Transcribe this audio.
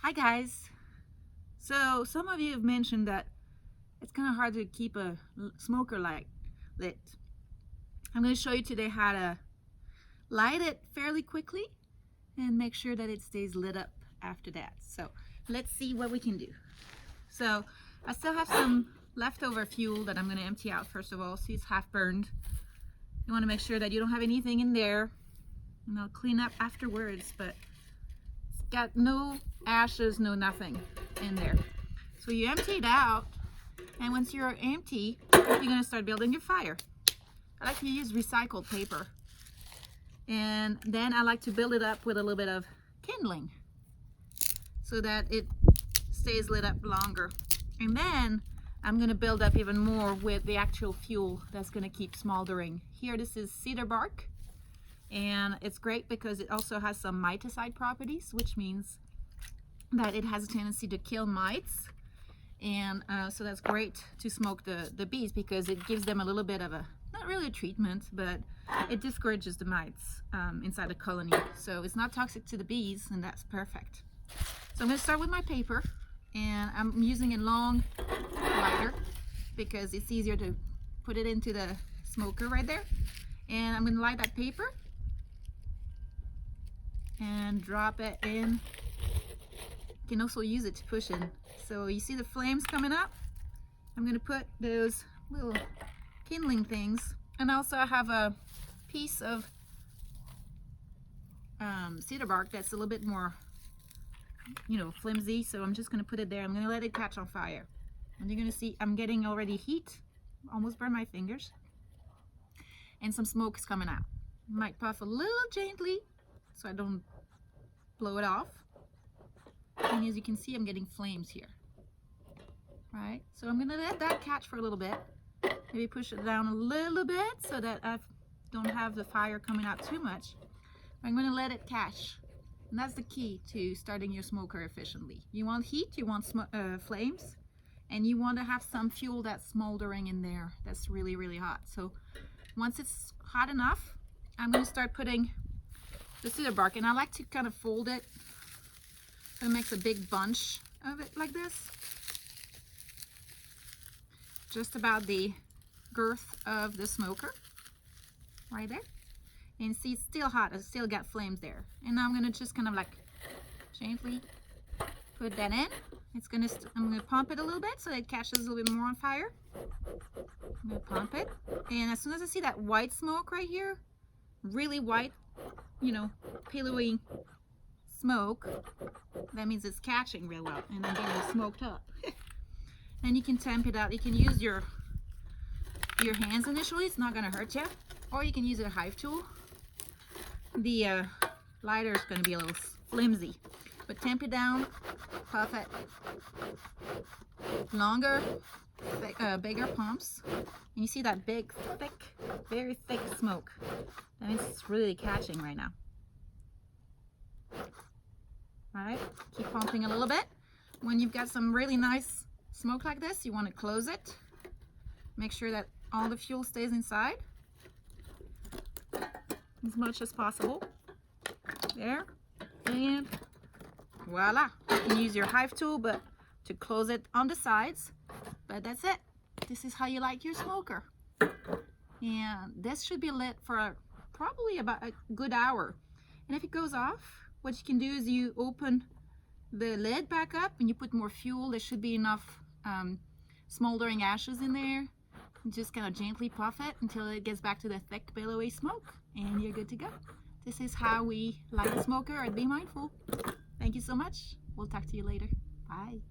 Hi guys. So some of you have mentioned that it's kind of hard to keep a smoker light lit. I'm going to show you today how to light it fairly quickly and make sure that it stays lit up after that. So let's see what we can do. So I still have some leftover fuel that I'm going to empty out first of all. See, it's half burned. You want to make sure that you don't have anything in there, and I'll clean up afterwards, but it's got no ashes, no nothing in there. So you empty it out, and once you're empty, you're going to start building your fire. I like to use recycled paper, and then I like to build it up with a little bit of kindling so that it stays lit up longer. And then I'm going to build up even more with the actual fuel that's going to keep smoldering. Here, this is cedar bark, and it's great because it also has some miticide properties, which means that it has a tendency to kill mites. And so that's great to smoke the bees because it gives them a little bit of a, not really a treatment, but it discourages the mites inside the colony. So it's not toxic to the bees, and that's perfect. So I'm going to start with my paper, and I'm using a long lighter because it's easier to put it into the smoker right there. And I'm going to light that paper and drop it in. You can also use it to push in. So you see the flames coming up? I'm going to put those little kindling things, and also I have a piece of cedar bark that's a little bit more, flimsy, so I'm just going to put it there. I'm going to let it catch on fire, and you're going to see I'm getting already heat, almost burn my fingers, and some smoke is coming out. Might puff a little gently so I don't blow it off. And as you can see, I'm getting flames here. Right, so I'm going to let that catch for a little bit. Maybe push it down a little bit so that I don't have the fire coming out too much. I'm going to let it catch. And that's the key to starting your smoker efficiently. You want heat, you want flames, and you want to have some fuel that's smoldering in there that's really, really hot. So once it's hot enough, I'm going to start putting the cedar bark, and I like to kind of fold it so it makes a big bunch of it like this. Just about the girth of the smoker right there. And see, it's still hot. It's still got flames there. And now I'm going to just kind of like gently put that in. I'm going to pump it a little bit so it catches a little bit more on fire. I'm going to pump it. And as soon as I see that white smoke right here, really white, pillowy smoke, that means it's catching real well and then getting smoked up. And you can temp it out. You can use your hands initially. It's not going to hurt you. Or you can use a hive tool. The lighter is going to be a little flimsy. But temp it down, puff it. Longer, bigger pumps. And you see that big, thick, very thick smoke. That means it's really catching right now. Alright, keep pumping a little bit. When you've got some really nice smoke like this, you want to close it. Make sure that all the fuel stays inside as much as possible. There, and voila. You can use your hive tool but to close it on the sides, but that's it. This is how you light your smoker, and this should be lit for probably about a good hour. And if it goes off, what you can do is you open the lid back up and you put more fuel. There should be enough smoldering ashes in there. Just kind of gently puff it until it gets back to the thick billowy smoke, and you're good to go. This is how we light a smoker at Be Mindful. Thank you so much. We'll talk to you later. Bye.